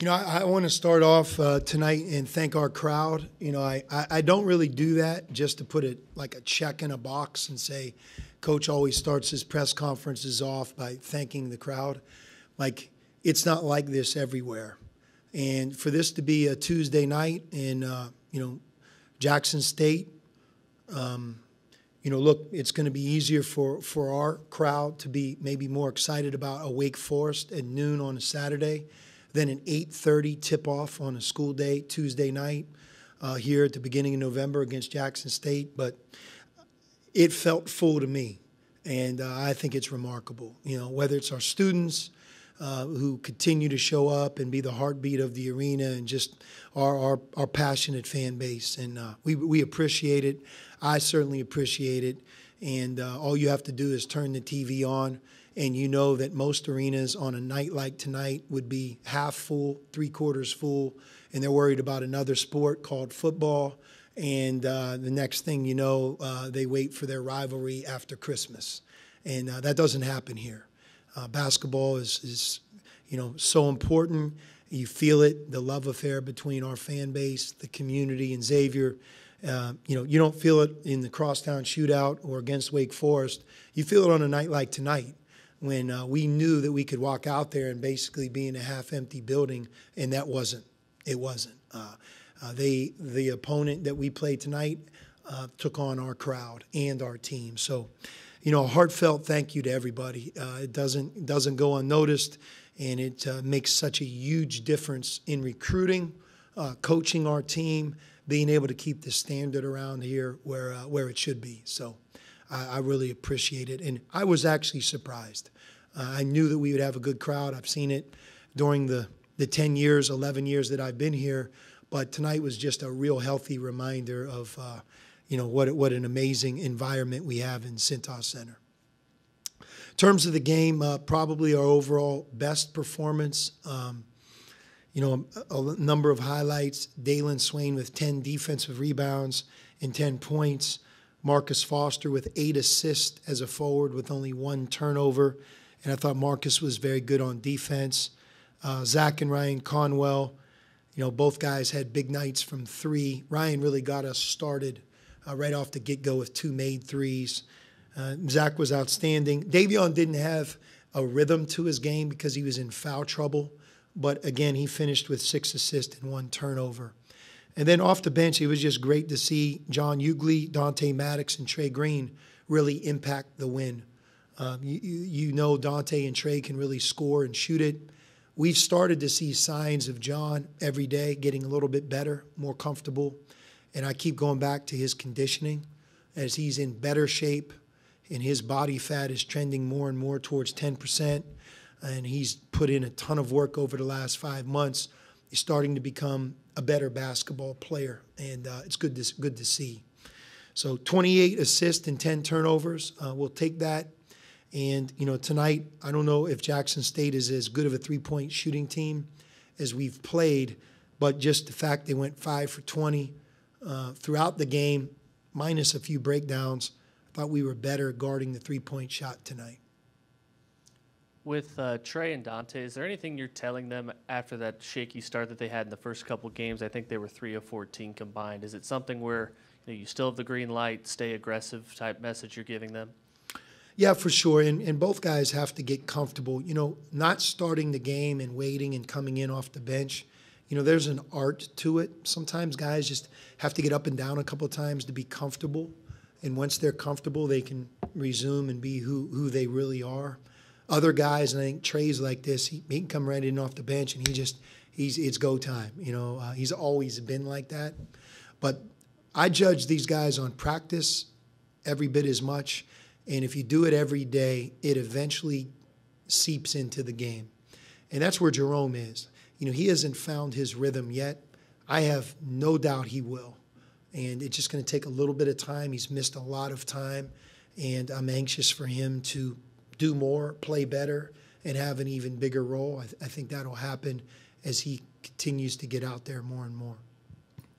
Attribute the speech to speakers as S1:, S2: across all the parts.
S1: I want to start off tonight and thank our crowd. I don't really do that just to put it like a check in a box and say, Coach always starts his press conferences off by thanking the crowd. Like, it's not like this everywhere. And for this to be a Tuesday night in, Jackson State, look, it's going to be easier for our crowd to be maybe more excited about a Wake Forest at noon on a Saturday than an 8:30 tip-off on a school day Tuesday night here at the beginning of November against Jackson State. But it felt full to me, and I think it's remarkable. Whether it's our students who continue to show up and be the heartbeat of the arena, and just our passionate fan base, and we appreciate it. I certainly appreciate it, and all you have to do is turn the TV on, and you know that most arenas on a night like tonight would be half full, three-quarters full, and they're worried about another sport called football. And the next thing you know, they wait for their rivalry after Christmas. And that doesn't happen here. Basketball is so important. You feel it, the love affair between our fan base, the community, and Xavier. You don't feel it in the crosstown shootout or against Wake Forest. You feel it on a night like tonight, when we knew that we could walk out there and basically be in a half-empty building, and that wasn't. It wasn't. The opponent that we played tonight took on our crowd and our team. So, a heartfelt thank you to everybody. It doesn't go unnoticed, and it makes such a huge difference in recruiting, coaching our team, being able to keep the standard around here where it should be. So I really appreciate it. And I was actually surprised. I knew that we would have a good crowd. I've seen it during the 10 years, 11 years that I've been here. But tonight was just a real healthy reminder of, what an amazing environment we have in Cintas Center. In terms of the game, probably our overall best performance. A number of highlights. Dalen Swain with 10 defensive rebounds and 10 points. Marcus Foster with 8 assists as a forward with only 1 turnover. And I thought Marcus was very good on defense. Zach and Ryan Conwell, both guys had big nights from 3. Ryan really got us started right off the get-go with 2 made threes. Zach was outstanding. Davion didn't have a rhythm to his game because he was in foul trouble. But, again, he finished with 6 assists and 1 turnover. And then off the bench, it was just great to see John Ugly, Dante Maddox, and Trey Green really impact the win. Dante and Trey can really score and shoot it. We've started to see signs of John every day getting a little bit better, more comfortable. And I keep going back to his conditioning as he's in better shape and his body fat is trending more and more towards 10%. And he's put in a ton of work over the last 5 months. He's starting to become a better basketball player, and it's good to see. So 28 assists and 10 turnovers. We'll take that. And, tonight, I don't know if Jackson State is as good of a three-point shooting team as we've played, but just the fact they went 5 for 20 throughout the game, minus a few breakdowns, I thought we were better guarding the three-point shot tonight.
S2: With Trey and Dante, is there anything you're telling them after that shaky start that they had in the first couple games? I think they were 3 of 14 combined. Is it something where you still have the green light, stay aggressive type message you're giving them?
S1: Yeah, for sure. And both guys have to get comfortable. Not starting the game and waiting and coming in off the bench. There's an art to it. Sometimes guys just have to get up and down a couple of times to be comfortable. And once they're comfortable, they can resume and be who they really are. Other guys, and I think Trey's like this, he can come right in off the bench and it's go time. He's always been like that. But I judge these guys on practice every bit as much. And if you do it every day, it eventually seeps into the game. And that's where Jerome is. He hasn't found his rhythm yet. I have no doubt he will. And it's just going to take a little bit of time. He's missed a lot of time. And I'm anxious for him to do more, play better, and have an even bigger role. I think that'll happen as he continues to get out there more and more.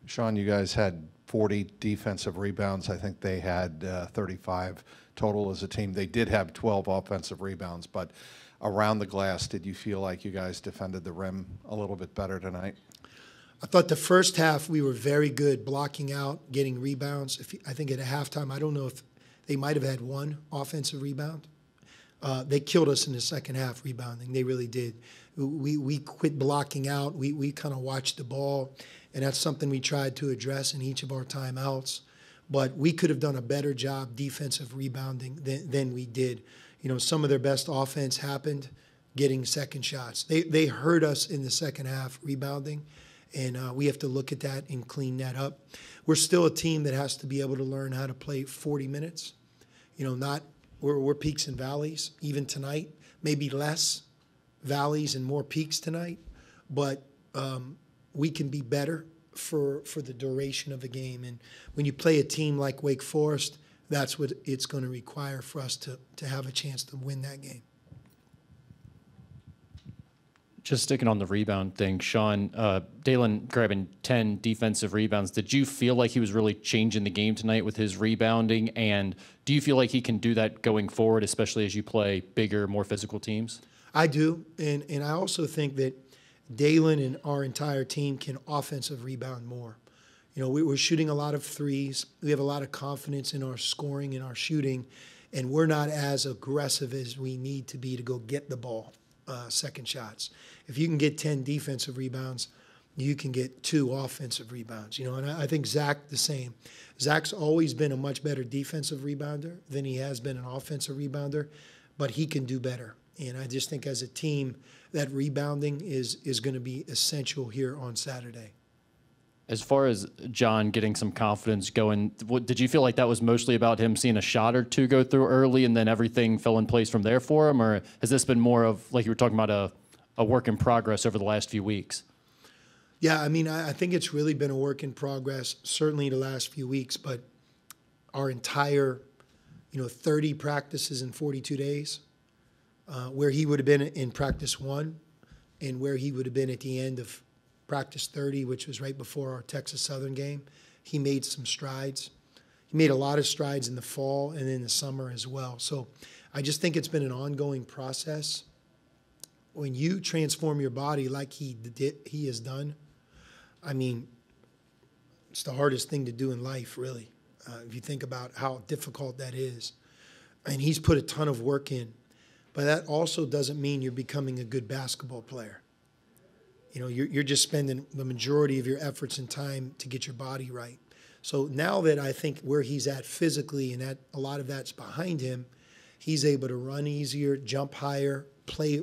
S3: Sean, you guys had 40 defensive rebounds. I think they had 35 total as a team. They did have 12 offensive rebounds, but around the glass, did you feel like you guys defended the rim a little bit better tonight?
S1: I thought the first half we were very good blocking out, getting rebounds. I think at halftime, I don't know if they might have had one offensive rebound. They killed us in the second half rebounding. They really did. We quit blocking out. We kind of watched the ball, and that's something we tried to address in each of our timeouts. But we could have done a better job defensive rebounding than we did. You know, some of their best offense happened getting second shots. They hurt us in the second half rebounding, and we have to look at that and clean that up. We're still a team that has to be able to learn how to play 40 minutes. You know, we're peaks and valleys, even tonight, maybe less valleys and more peaks tonight, but we can be better for the duration of a game. And when you play a team like Wake Forest, that's what it's going to require for us to have a chance to win that game.
S4: Just sticking on the rebound thing, Sean, Dalton grabbing 10 defensive rebounds. Did you feel like he was really changing the game tonight with his rebounding? And do you feel like he can do that going forward, especially as you play bigger, more physical teams?
S1: I do. And I also think that Dalton and our entire team can offensive rebound more. You know, we're shooting a lot of threes. We have a lot of confidence in our scoring and our shooting, and we're not as aggressive as we need to be to go get the ball, second shots. If you can get 10 defensive rebounds, you can get 2 offensive rebounds. You know, and I think Zach the same. Zach's always been a much better defensive rebounder than he has been an offensive rebounder, but he can do better. And I just think as a team, that rebounding is going to be essential here on Saturday.
S4: As far as John getting some confidence going, did you feel like that was mostly about him seeing a shot or two go through early and then everything fell in place from there for him? Or has this been more of, like you were talking about, a work in progress over the last few weeks?
S1: Yeah, I mean, I think it's really been a work in progress, certainly the last few weeks, but our entire, 30 practices in 42 days, where he would have been in practice 1 and where he would have been at the end of practice 30, which was right before our Texas Southern game, he made some strides. He made a lot of strides in the fall and in the summer as well. So I just think it's been an ongoing process. When you transform your body like he has done, I mean, it's the hardest thing to do in life, really, if you think about how difficult that is. And he's put a ton of work in. But that also doesn't mean you're becoming a good basketball player. You know, you're just spending the majority of your efforts and time to get your body right. So now that I think where he's at physically and that a lot of that's behind him, he's able to run easier, jump higher, play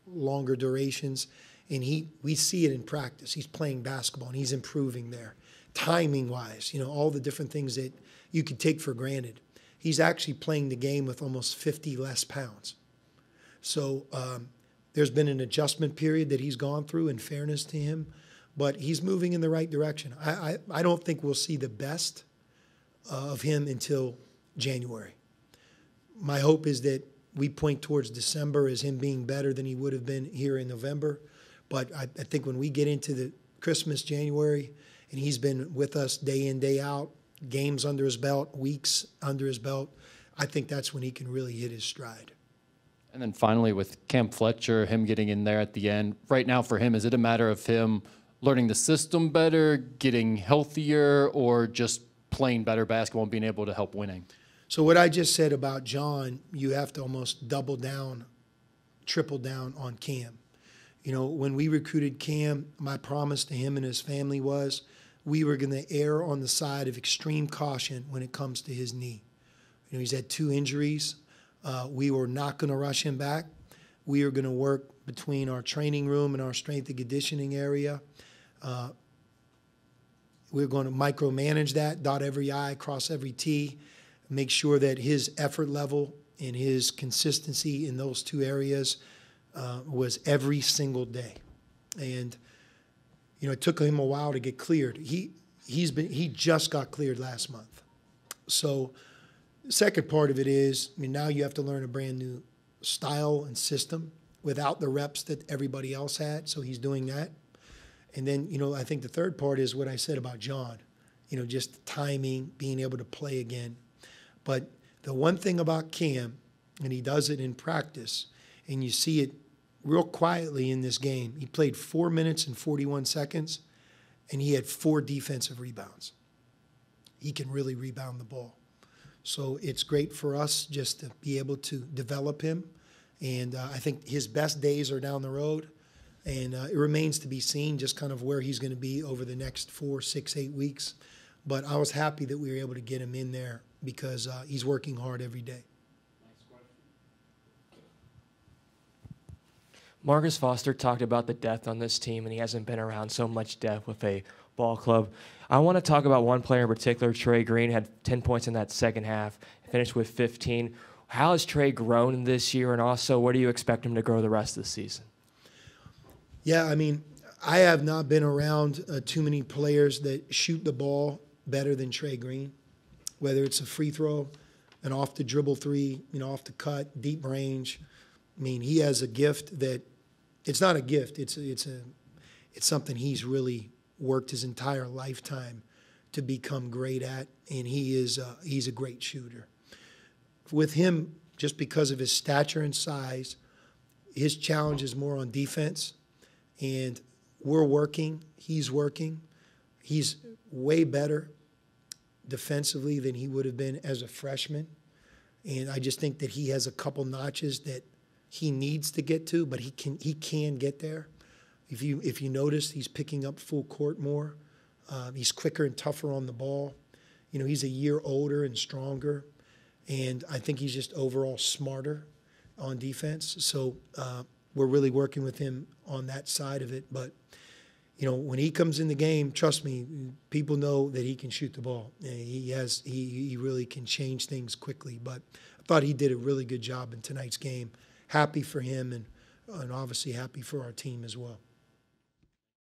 S1: longer durations, and we see it in practice. He's playing basketball and he's improving there, timing-wise. All the different things that you could take for granted. He's actually playing the game with almost 50 less pounds. So there's been an adjustment period that he's gone through, in fairness to him, but he's moving in the right direction. I don't think we'll see the best of him until January. My hope is that we point towards December as him being better than he would have been here in November. But I think when we get into the Christmas, January, and he's been with us day in, day out, games under his belt, weeks under his belt, I think that's when he can really hit his stride.
S4: And then finally with Cam Fletcher, him getting in there at the end, right now for him, is it a matter of him learning the system better, getting healthier, or just playing better basketball and being able to help winning?
S1: So what I just said about John, you have to almost double down, triple down on Cam. When we recruited Cam, my promise to him and his family was we were going to err on the side of extreme caution when it comes to his knee. He's had 2 injuries. We were not going to rush him back. We are going to work between our training room and our strength and conditioning area. We're going to micromanage that, dot every I, cross every T, make sure that his effort level and his consistency in those 2 areas was every single day. And, it took him a while to get cleared. He just got cleared last month. So the second part of it is, now you have to learn a brand new style and system without the reps that everybody else had. So he's doing that. And then, I think the third part is what I said about John, just timing, being able to play again. But the one thing about Cam, and he does it in practice, and you see it real quietly in this game. He played 4 minutes and 41 seconds, and he had 4 defensive rebounds. He can really rebound the ball. So it's great for us just to be able to develop him. And I think his best days are down the road. And it remains to be seen just kind of where he's going to be over the next 4, 6, 8 weeks. But I was happy that we were able to get him in there because he's working hard every day.
S5: Marcus Foster talked about the depth on this team, and he hasn't been around so much depth with a ball club. I want to talk about one player in particular. Trey Green had 10 points in that second half, finished with 15. How has Trey grown this year, and also where do you expect him to grow the rest of the season?
S1: Yeah, I mean, I have not been around too many players that shoot the ball better than Trey Green, whether it's a free throw, an off the dribble three, off the cut, deep range. I mean, he has a gift that it's not a gift. It's something he's really worked his entire lifetime to become great at, and he's a great shooter. With him, just because of his stature and size, his challenge is more on defense, and we're working. He's working. He's way better defensively than he would have been as a freshman, and I just think that he has a couple notches that he needs to get to, but he can get there. If you notice, he's picking up full court more. He's quicker and tougher on the ball. He's a year older and stronger, and I think he's just overall smarter on defense. So we're really working with him on that side of it. But when he comes in the game, trust me, people know that he can shoot the ball. He really can change things quickly. But I thought he did a really good job in tonight's game. Happy for him and obviously happy for our team as well.